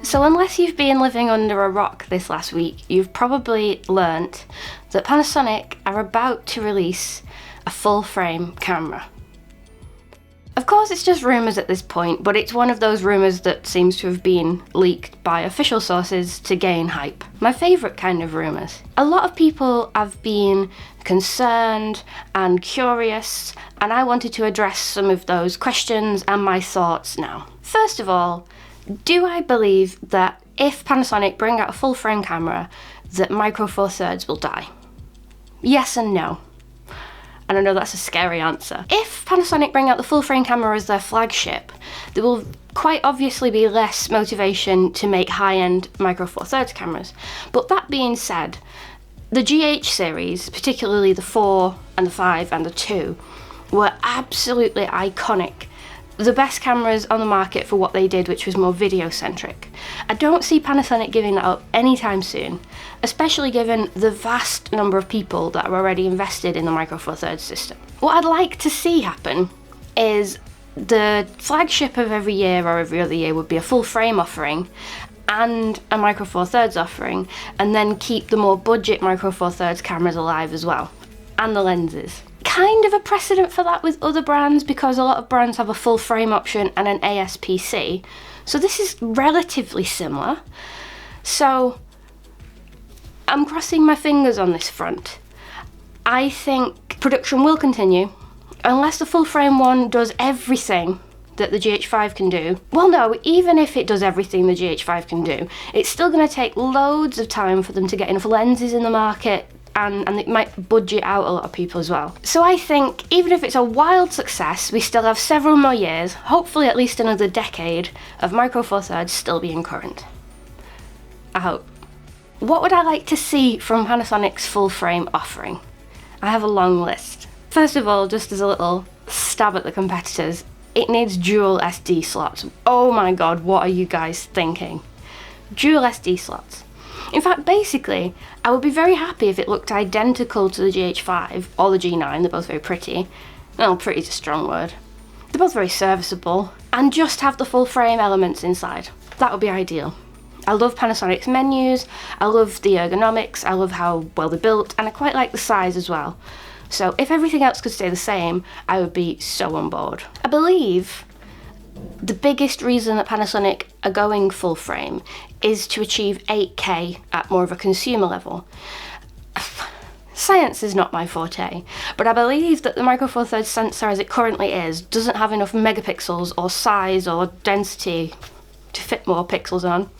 So unless you've been living under a rock this last week, you've probably learnt that Panasonic are about to release a full-frame camera. Of course, it's just rumours at this point, but it's one of those rumours that seems to have been leaked by official sources to gain hype. My favourite kind of rumours. A lot of people have been concerned and curious, and I wanted to address some of those questions and my thoughts now. First of all, do I believe that if Panasonic bring out a full-frame camera, that Micro Four Thirds will die? Yes and no. And I know that's a scary answer. If Panasonic bring out the full-frame camera as their flagship, there will quite obviously be less motivation to make high-end Micro Four Thirds cameras. But that being said, the GH series, particularly the 4 and the 5 and the 2, were absolutely iconic. The best cameras on the market for what they did, which was more video-centric. I don't see Panasonic giving that up anytime soon, especially given the vast number of people that are already invested in the Micro Four Thirds system. What I'd like to see happen is the flagship of every year or every other year would be a full frame offering and a Micro Four Thirds offering, and then keep the more budget Micro Four Thirds cameras alive as well, and the lenses. Kind of a precedent for that with other brands, because a lot of brands have a full frame option and an ASPC, so this is relatively similar. So I'm crossing my fingers on this front. I think production will continue unless the full frame one does everything that the GH5 can do. Well, no, even if it does everything the GH5 can do, it's still going to take loads of time for them to get enough lenses in the market, and it might budget out a lot of people as well. So I think even if it's a wild success, we still have several more years, hopefully at least another decade, of Micro Four Thirds still being current. I hope. What would I like to see from Panasonic's full frame offering? I have a long list. First of all, just as a little stab at the competitors, it needs dual SD slots. Oh my god, what are you guys thinking? Dual SD slots. In fact, basically, I would be very happy if it looked identical to the GH5 or the G9, they're both very pretty. Well, pretty's a strong word. They're both very serviceable, and just have the full frame elements inside. That would be ideal. I love Panasonic's menus, I love the ergonomics, I love how well they're built, and I quite like the size as well. So if everything else could stay the same, I would be so on board. I believe the biggest reason that Panasonic are going full frame is to achieve 8K at more of a consumer level. Science is not my forte, but I believe that the Micro Four Thirds sensor as it currently is doesn't have enough megapixels or size or density to fit more pixels on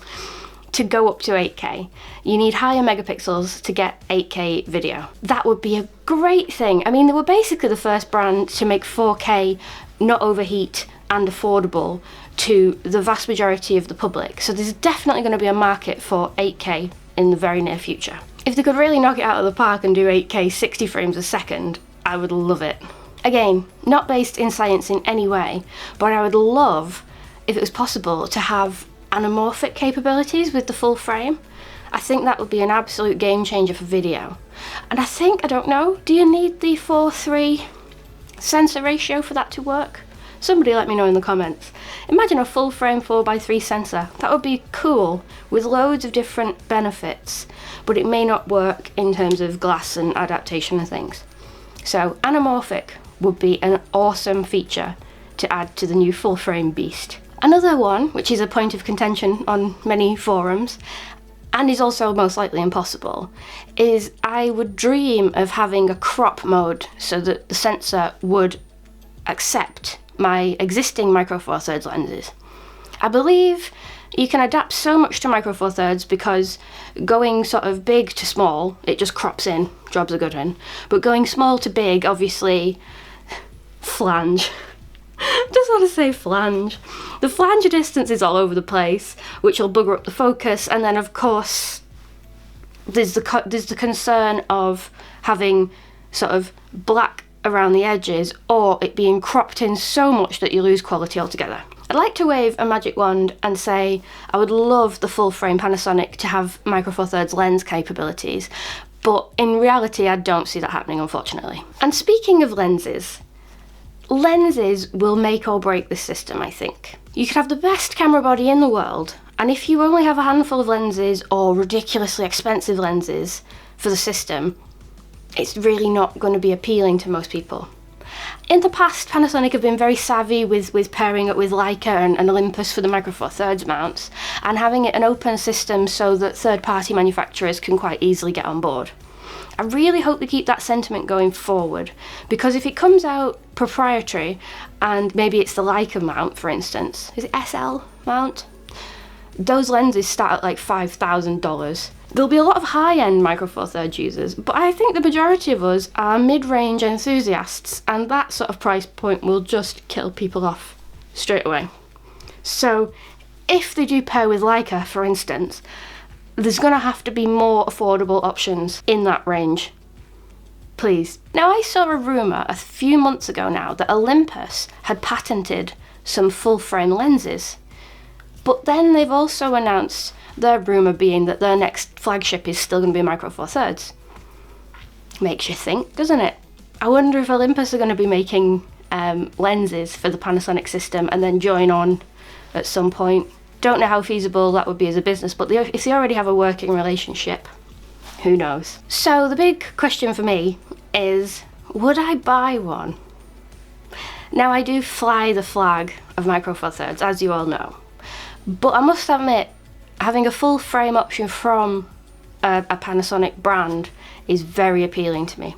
to go up to 8K. You need higher megapixels to get 8K video. That would be a great thing. I mean, they were basically the first brand to make 4K not overheat and affordable to the vast majority of the public. So there's definitely going to be a market for 8K in the very near future. If they could really knock it out of the park and do 8K 60 frames a second, I would love it. Again, not based in science in any way, but I would love if it was possible to have anamorphic capabilities with the full frame. I think that would be an absolute game changer for video. And I think, I don't know, do you need the 4:3 sensor ratio for that to work? Somebody let me know in the comments. Imagine a full frame 4:3 sensor. That would be cool, with loads of different benefits, but it may not work in terms of glass and adaptation and things. So anamorphic would be an awesome feature to add to the new full frame beast. Another one, which is a point of contention on many forums, and is also most likely impossible, is I would dream of having a crop mode so that the sensor would accept my existing Micro Four Thirds lenses. I believe you can adapt so much to Micro Four Thirds because going sort of big to small, it just crops in, jobs are good in. But going small to big, obviously, flange. Just want to say flange. The flange distance is all over the place, which will bugger up the focus, and then of course there's the concern of having sort of black around the edges, or it being cropped in so much that you lose quality altogether. I'd like to wave a magic wand and say I would love the full frame Panasonic to have Micro Four Thirds lens capabilities, but in reality I don't see that happening, unfortunately. And speaking of lenses will make or break this system, I think. You could have the best camera body in the world And if you only have a handful of lenses or ridiculously expensive lenses for the system, it's really not going to be appealing to most people. In the past, Panasonic have been very savvy with pairing up with Leica and Olympus for the Micro Four Thirds mounts, and having it an open system so that third-party manufacturers can quite easily get on board. I really hope they keep that sentiment going forward, because if it comes out proprietary, and maybe it's the Leica mount, for instance, is it SL mount? Those lenses start at like $5,000. There'll be a lot of high-end Micro Four Thirds users, but I think the majority of us are mid-range enthusiasts, and that sort of price point will just kill people off straight away. So if they do pair with Leica, for instance, there's going to have to be more affordable options in that range. Please. Now, I saw a rumour a few months ago now that Olympus had patented some full-frame lenses, but then they've also announced their rumour being that their next flagship is still going to be Micro Four Thirds. Makes you think, doesn't it? I wonder if Olympus are going to be making lenses for the Panasonic system and then join on at some point. Don't know how feasible that would be as a business, but if they already have a working relationship, who knows? So the big question for me is, would I buy one? Now, I do fly the flag of Micro Four Thirds, as you all know, but I must admit, having a full frame option from a Panasonic brand is very appealing to me.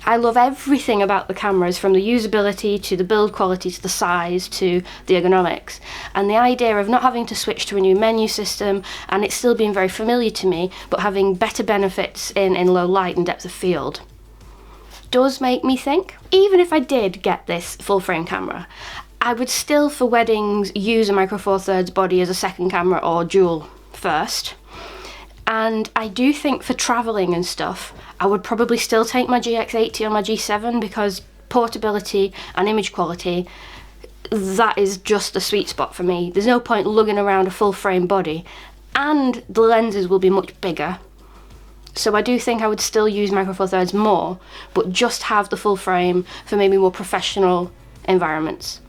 I love everything about the cameras, from the usability to the build quality to the size to the ergonomics, and the idea of not having to switch to a new menu system and it still being very familiar to me but having better benefits in low light and depth of field does make me think. Even if I did get this full frame camera, I would still, for weddings, use a Micro Four Thirds body as a second camera or dual first. And I do think for travelling and stuff, I would probably still take my GX80 or my G7, because portability and image quality, that is just the sweet spot for me. There's no point lugging around a full frame body, and the lenses will be much bigger. So I do think I would still use Micro Four Thirds more, but just have the full frame for maybe more professional environments.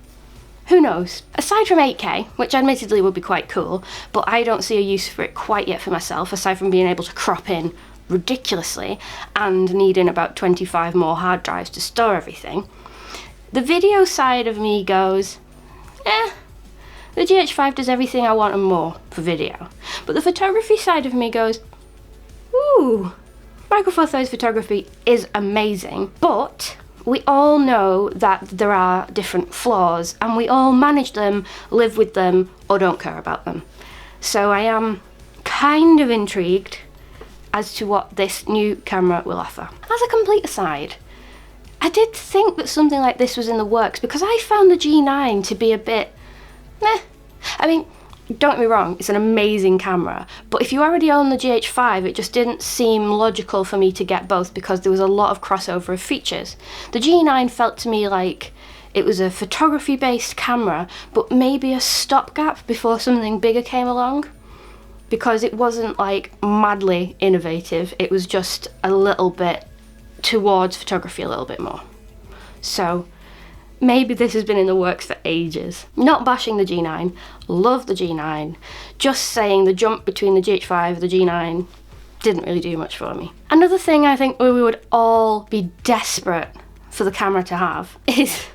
Who knows? Aside from 8K, which admittedly would be quite cool, but I don't see a use for it quite yet for myself, aside from being able to crop in ridiculously and needing about 25 more hard drives to store everything. The video side of me goes, the GH5 does everything I want and more for video. But the photography side of me goes, ooh, Micro Four Thirds photography is amazing, but we all know that there are different flaws, and we all manage them, live with them, or don't care about them. So I am kind of intrigued as to what this new camera will offer. As a complete aside, I did think that something like this was in the works, because I found the G9 to be a bit meh. I mean, don't get me wrong, it's an amazing camera, but if you already own the GH5, it just didn't seem logical for me to get both, because there was a lot of crossover of features. The G9 felt to me like it was a photography-based camera, but maybe a stopgap before something bigger came along, because it wasn't like madly innovative, it was just a little bit towards photography a little bit more. So maybe this has been in the works for ages. Not bashing the G9, love the G9, just saying the jump between the GH5 and the G9 didn't really do much for me. Another thing I think we would all be desperate for the camera to have is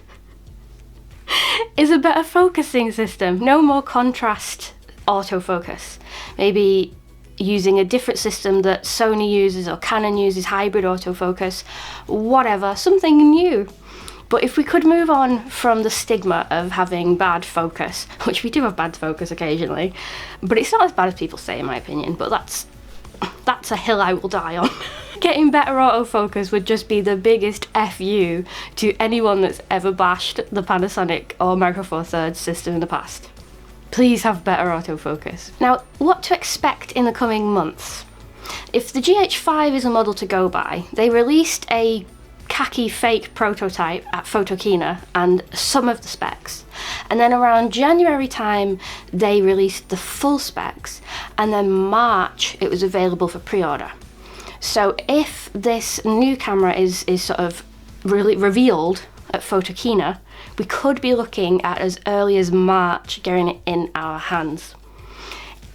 a better focusing system. No more contrast autofocus. Maybe using a different system that Sony uses or Canon uses, hybrid autofocus, whatever, something new. But if we could move on from the stigma of having bad focus, which we do have bad focus occasionally, but it's not as bad as people say in my opinion, but that's a hill I will die on. Getting better autofocus would just be the biggest FU to anyone that's ever bashed the Panasonic or Micro Four Thirds system in the past. Please have better autofocus. Now, what to expect in the coming months? If the GH5 is a model to go by, they released a khaki fake prototype at Photokina and some of the specs, and then around January time they released the full specs, and then March it was available for pre-order. So if this new camera is sort of really revealed at Photokina, we could be looking at as early as March getting it in our hands.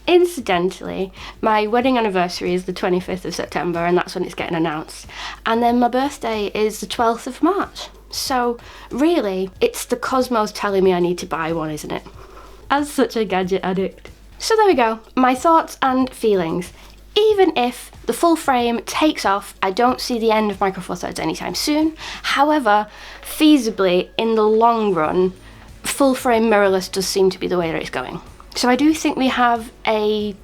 Incidentally, my wedding anniversary is the 25th of September, and that's when it's getting announced. And then my birthday is the 12th of March. So really, it's the cosmos telling me I need to buy one, isn't it? As such a gadget addict. So there we go, my thoughts and feelings. Even if the full frame takes off, I don't see the end of Micro Four Thirds anytime soon. However, feasibly, in the long run, full frame mirrorless does seem to be the way that it's going. So I do think we have a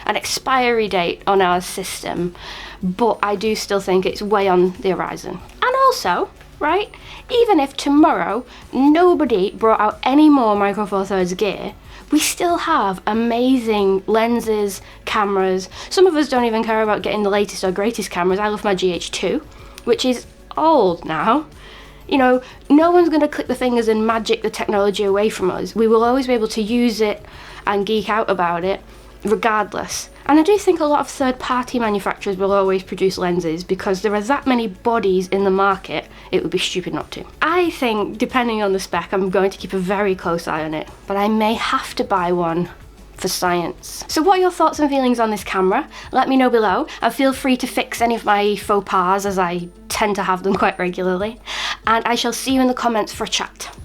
an expiry date on our system, but I do still think it's way on the horizon. And also, right, even if tomorrow nobody brought out any more Micro Four Thirds gear, we still have amazing lenses, cameras. Some of us don't even care about getting the latest or greatest cameras. I love my GH2, which is old now. You know, no one's going to click the fingers and magic the technology away from us. We will always be able to use it and geek out about it regardless. And I do think a lot of third-party manufacturers will always produce lenses because there are that many bodies in the market, it would be stupid not to. I think, depending on the spec, I'm going to keep a very close eye on it, but I may have to buy one for science. So what are your thoughts and feelings on this camera? Let me know below, and feel free to fix any of my faux pas, as I tend to have them quite regularly, and I shall see you in the comments for a chat.